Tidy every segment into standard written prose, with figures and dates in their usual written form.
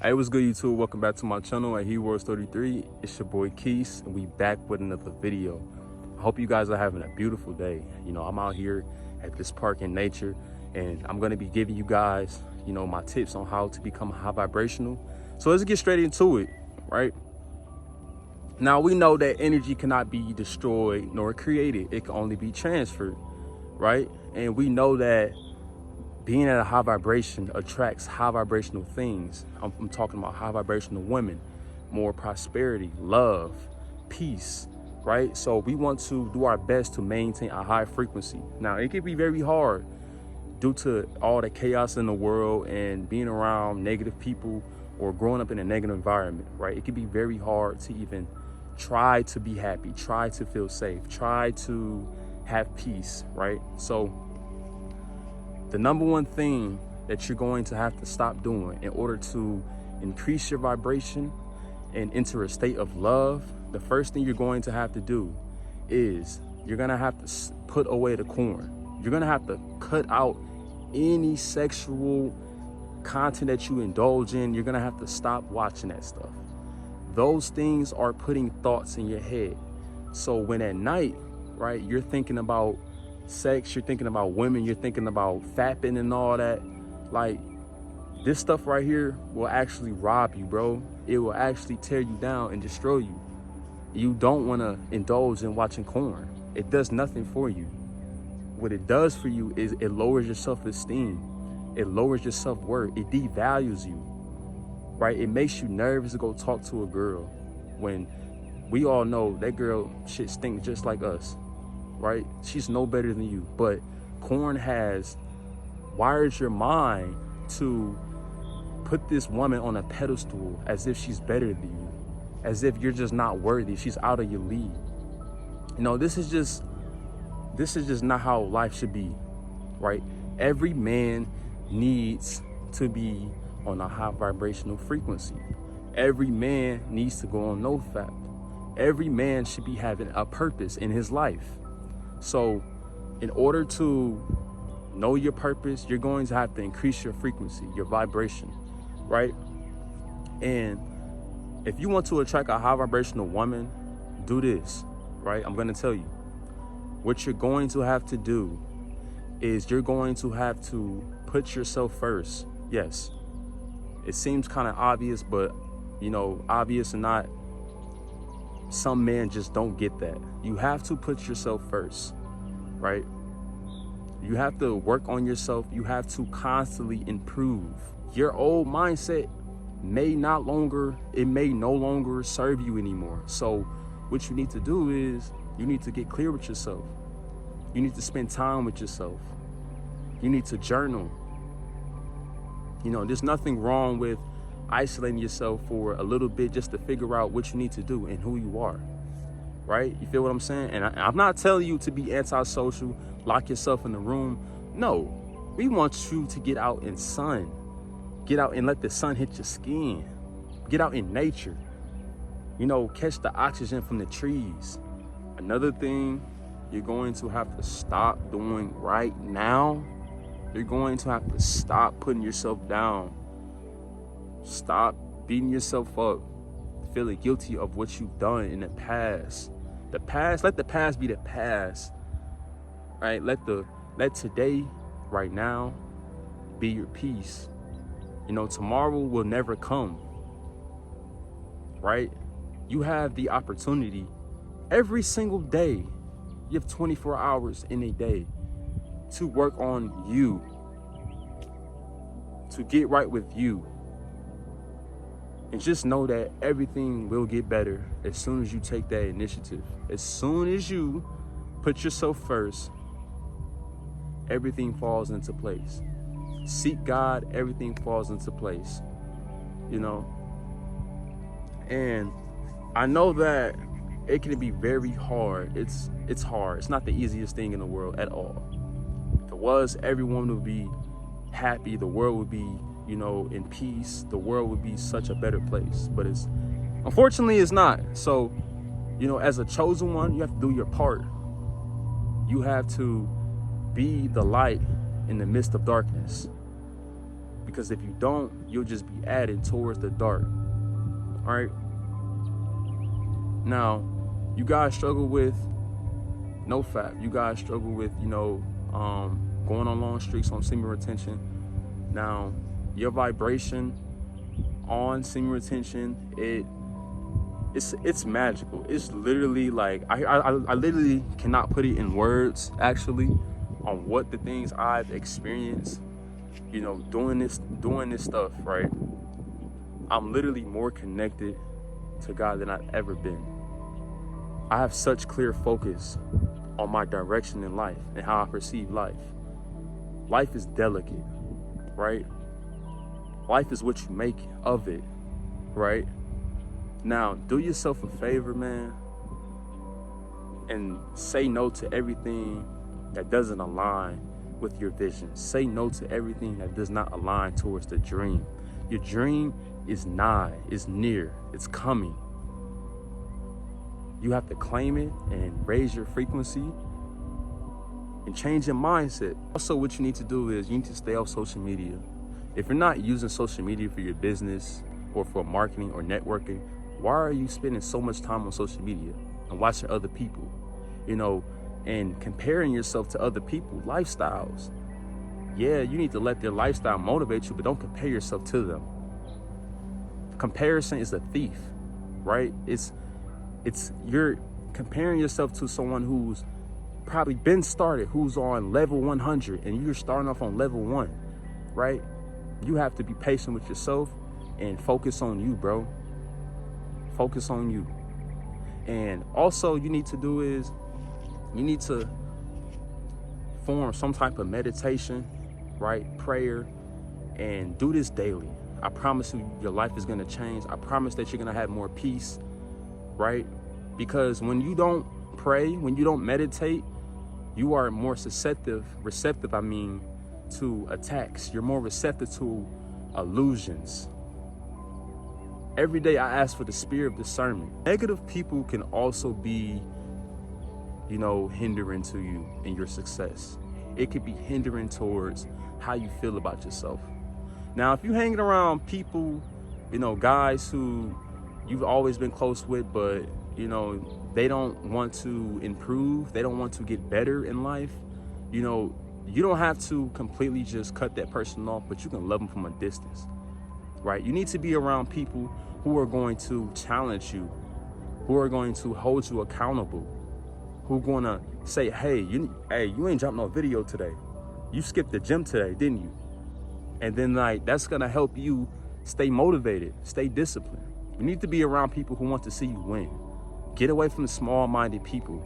Hey, what's good, YouTube? Welcome back to my channel at HeWords33. It's your boy Keys, and we back with another video. I hope you guys are having a beautiful day. I'm out here at this park in nature, and I'm gonna be giving you guys, my tips on how to become high vibrational. So let's get straight into it, right? Now, we know that energy cannot be destroyed nor created. It can only be transferred, right? And we know that being at a high vibration attracts high vibrational things. I'm talking about high vibrational women, more prosperity, love, peace, right? So we want to do our best to maintain a high frequency. Now, it can be very hard due to all the chaos in the world and being around negative people or growing up in a negative environment, right? It can be very hard to even try to be happy, try to feel safe, try to have peace, right? So the number one thing that you're going to have to stop doing in order to increase your vibration and enter a state of love, the first thing you're going to have to do is you're gonna have to put away the corn. You're gonna have to cut out any sexual content that you indulge in. You're gonna have to stop watching that stuff. Those things are putting thoughts in your head. So when at night, right, you're thinking about sex, you're thinking about women, you're thinking about fapping and all that, like, this stuff right here will actually rob you, bro. It will actually tear you down and destroy you. You don't want to indulge in watching porn. It does nothing for you. What it does for you is it lowers your self-esteem. It lowers your self-worth. It devalues you, right? It makes you nervous to go talk to a girl when we all know that girl shit stinks just like us, right? She's no better than you. But corn has wired your mind to put this woman on a pedestal as if she's better than you, as if you're just not worthy. She's out of your league. This is just not how life should be, right? Every man needs to be on a high vibrational frequency. Every man needs to go on no fap. Every man should be having a purpose in his life. So in order to know your purpose, you're going to have to increase your frequency, your vibration, right? And if you want to attract a high vibrational woman, do this, right? I'm going to tell you. What you're going to have to do is you're going to have to put yourself first. Yes, it seems kind of obvious, but obvious or not, some men just don't get that. You have to put yourself first, right? You have to work on yourself. You have to constantly improve. Your old mindset may no longer serve you anymore. So what you need to do is you need to get clear with yourself. You need to spend time with yourself. You need to journal. There's nothing wrong with isolating yourself for a little bit just to figure out what you need to do and who you are, right? You feel what I'm saying? And I'm not telling you to be antisocial, lock yourself in the room. No, we want you to get out in sun. Get out and let the sun hit your skin. Get out in nature. Catch the oxygen from the trees. Another thing you're going to have to stop doing right now, you're going to have to stop putting yourself down. Stop beating yourself up, feeling guilty of what you've done in the past. Let the past be the past, right? Let today, right now, be your peace. Tomorrow will never come, right? You have the opportunity every single day. You have 24 hours in a day to work on you, to get right with you. And just know that everything will get better as soon as you take that initiative. As soon as you put yourself first, everything falls into place. Seek God, everything falls into place, And I know that it can be very hard. It's hard. It's not the easiest thing in the world at all. If it was, everyone would be happy. The world would be, in peace. The world would be such a better place. But unfortunately, it's not. So, as a chosen one, you have to do your part. You have to be the light in the midst of darkness. Because if you don't, you'll just be added towards the dark. All right. Now, you guys struggle with NoFap. You guys struggle with, going on long streaks on semen retention. Now, your vibration on semen retention, it's magical. It's literally like I literally cannot put it in words actually on what the things I've experienced, doing this stuff, right? I'm literally more connected to God than I've ever been. I have such clear focus on my direction in life and how I perceive life. Life is delicate, right? Life is what you make of it, right? Now, do yourself a favor, man, and say no to everything that doesn't align with your vision. Say no to everything that does not align towards the dream. Your dream is nigh, it's near, it's coming. You have to claim it and raise your frequency and change your mindset. Also, what you need to do is you need to stay off social media. If you're not using social media for your business or for marketing or networking, why are you spending so much time on social media and watching other people, and comparing yourself to other people's lifestyles? Yeah, you need to let their lifestyle motivate you, but don't compare yourself to them. Comparison is a thief, right? It's you're comparing yourself to someone who's probably been started, who's on level 100, and you're starting off on level 1, right? You have to be patient with yourself and focus on you, bro. Focus on you. And also you need to do is you need to form some type of meditation, right? Prayer, and do this daily. I promise you your life is going to change. I promise that you're going to have more peace, right? Because when you don't pray, when you don't meditate, you are more receptive, to attacks. You're more receptive to illusions. Every day I ask for the spirit of discernment. Negative people can also be, hindering to you in your success. It could be hindering towards how you feel about yourself. Now, if you're hanging around people, guys who you've always been close with, but, they don't want to improve, they don't want to get better in life, you don't have to completely just cut that person off, but you can love them from a distance, right? You need to be around people who are going to challenge you, who are going to hold you accountable, who are going to say, hey, you ain't dropped no video today. You skipped the gym today, didn't you? And then that's going to help you stay motivated, stay disciplined. You need to be around people who want to see you win. Get away from the small-minded people.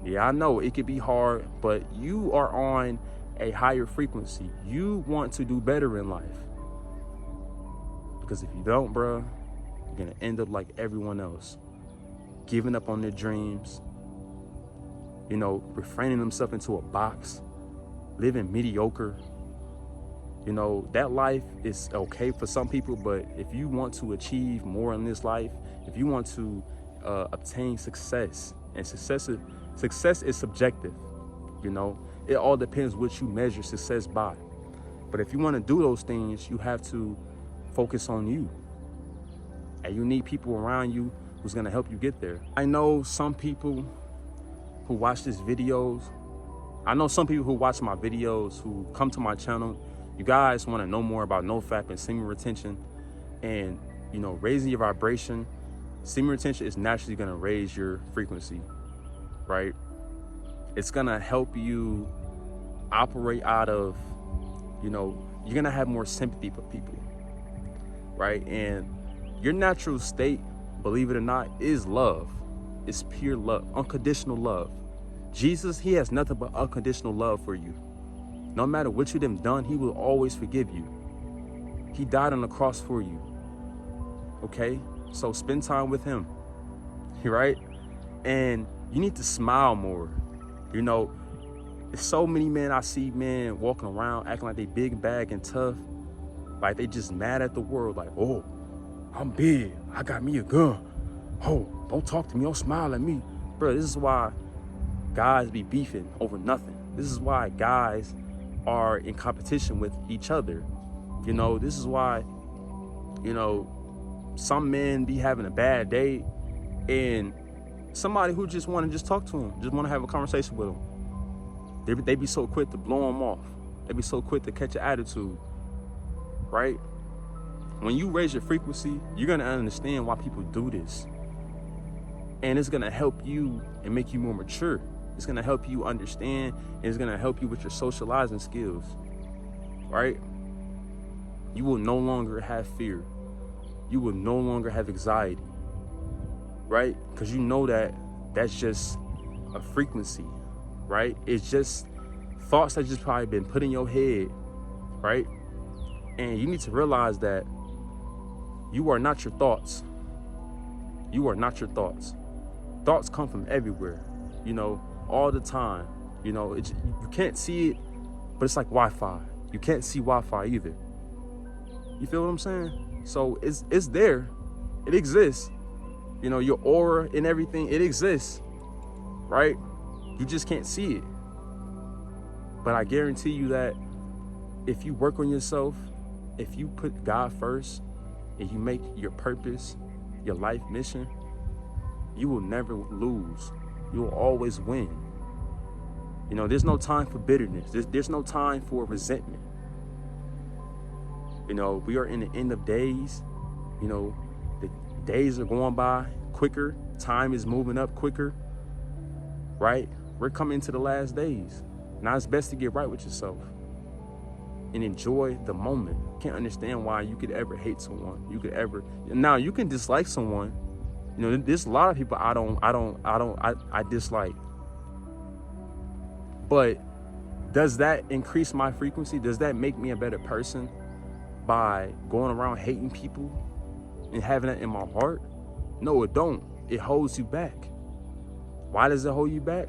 Yeah, I know it could be hard, but you are on a higher frequency. You want to do better in life. Because if you don't, bro, you're going to end up like everyone else. Giving up on their dreams. Refraining themselves into a box. Living mediocre. That life is okay for some people, but if you want to achieve more in this life, if you want to obtain success, and success is subjective, it all depends what you measure success by. But if you want to do those things, you have to focus on you, and you need people around you who's going to help you get there. I know some people who watch my videos, who come to my channel. You guys want to know more about NoFap and semen retention, and raising your vibration. Semen retention is naturally going to raise your frequency, right? It's going to help you operate out of, you're going to have more sympathy for people, right? And your natural state, believe it or not, is love. It's pure love, unconditional love. Jesus, he has nothing but unconditional love for you. No matter what you have done, he will always forgive you. He died on the cross for you. Okay? So spend time with him. Right? And you need to smile more. There's so many men I see, walking around acting like they big bag and tough. Like they just mad at the world. Like, oh, I'm big. I got me a gun. Oh, don't talk to me. Don't smile at me. Bro, this is why guys be beefing over nothing. This is why guys are in competition with each other. You know, this is why, you know, some men be having a bad day, and somebody who just want to just talk to them, just want to have a conversation with them, they be so quick to blow them off. They be so quick to catch your attitude, right? When you raise your frequency, you're going to understand why people do this. And it's going to help you and make you more mature. It's going to help you understand, and it's going to help you with your socializing skills, right? You will no longer have fear. You will no longer have anxiety, right? Because you know that that's just a frequency, right? It's just thoughts that just probably been put in your head, right? And you need to realize that you are not your thoughts. You are not your thoughts. Thoughts come from everywhere, you know, all the time. You know, you can't see it, but it's like Wi-Fi. You can't see Wi-Fi either. You feel what I'm saying? So it's there. It exists. You know, your aura and everything, it exists, right? You just can't see it. But I guarantee you that if you work on yourself, if you put God first, and you make your purpose your life mission, you will never lose. You will always win. You know, there's no time for bitterness. There's no time for resentment. You know, we are in the end of days. You know, the days are going by quicker. Time is moving up quicker, right? We're coming to the last days. Now it's best to get right with yourself and enjoy the moment. Can't understand why you could ever hate someone. Now you can dislike someone. You know, there's a lot of people I dislike. But does that increase my frequency? Does that make me a better person by going around hating people and having that in my heart? No, it don't. It holds you back. Why does it hold you back?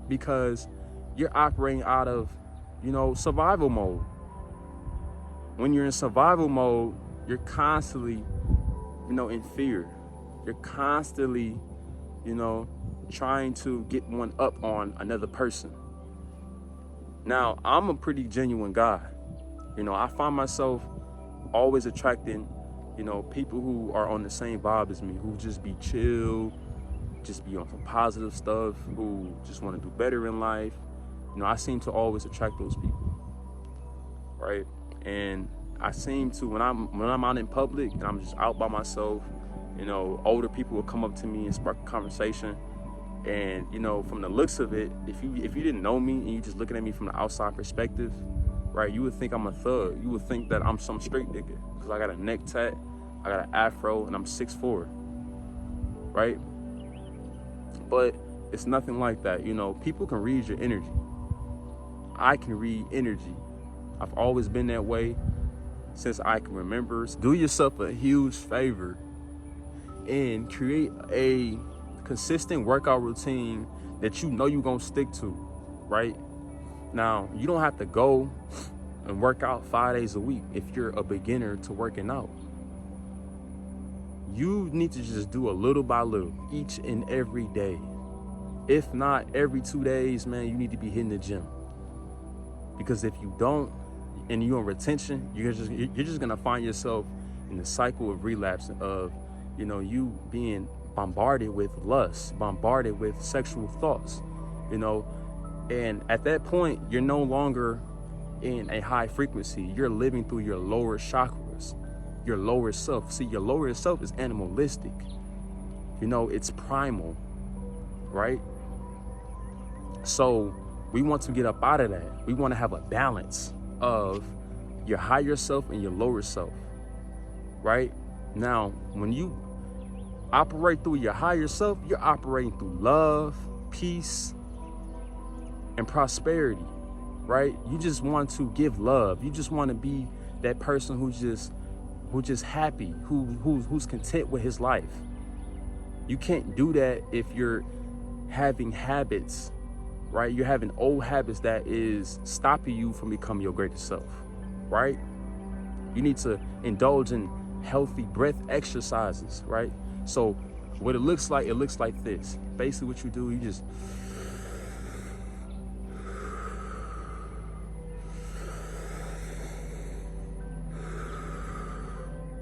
Because you're operating out of, you know, survival mode. When you're in survival mode, you're constantly, you know, in fear. You're constantly, you know, trying to get one up on another person. Now, I'm a pretty genuine guy. You know, I find myself always attracting, you know, people who are on the same vibe as me, who just be chill, just be on some positive stuff, who just want to do better in life. You know, I seem to always attract those people, right? And I seem to, when I'm out in public and I'm just out by myself, you know, older people will come up to me and spark a conversation. And, you know, from the looks of it, if you didn't know me and you just looking at me from the outside perspective, right, you would think I'm a thug. You would think that I'm some straight nigga because I got a neck tat, I got an afro, and I'm 6'4", right? But it's nothing like that. You know, people can read your energy. I can read energy. I've always been that way since I can remember. Do yourself a huge favor and create a consistent workout routine that you know you're gonna stick to, right? Now, you don't have to go and work out 5 days a week if you're a beginner to working out. You need to just do a little by little each and every day. If not every 2 days, man, you need to be hitting the gym. Because if you don't, and you're in retention, you're just gonna find yourself in the cycle of relapse of, you know, you being bombarded with lust, bombarded with sexual thoughts, you know, and at that point, you're no longer in a high frequency. You're living through your lower chakras, your lower self. See, your lower self is animalistic. You know, it's primal, right? So we want to get up out of that. We want to have a balance of your higher self and your lower self, right? Now, when you operate through your higher self, you're operating through love, peace, and prosperity, right? You just want to give love. You just want to be that person who's just happy, who's content with his life. You can't do that if you're having habits, right? You're having old habits that is stopping you from becoming your greatest self, right? You need to indulge in healthy breath exercises, right? So what it looks like this. Basically what you do,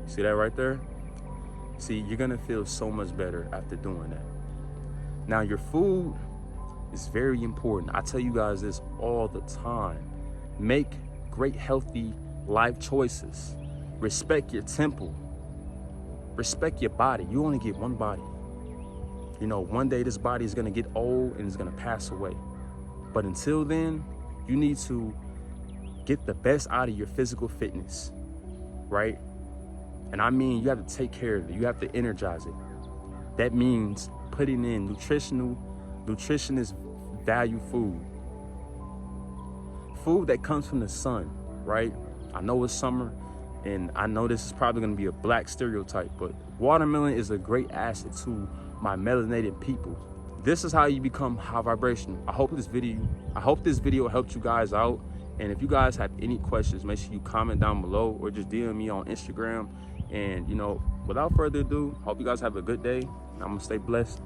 See that right there? See, you're gonna feel so much better after doing that. Now, your food is very important. I tell you guys this all the time. Make great, healthy life choices. Respect your temple. Respect your body. You only get one body. You know, one day this body is gonna get old and it's gonna pass away. But until then, you need to get the best out of your physical fitness, right? And I mean, you have to take care of it. You have to energize it. That means putting in nutritionist value food. Food that comes from the sun, right? I know it's summer, and I know this is probably gonna be a black stereotype, but watermelon is a great asset to my melanated people. This is how you become high vibrational. I hope this video helped you guys out. And if you guys have any questions, make sure you comment down below or just DM me on Instagram. And you know, without further ado, hope you guys have a good day. I'm gonna stay blessed.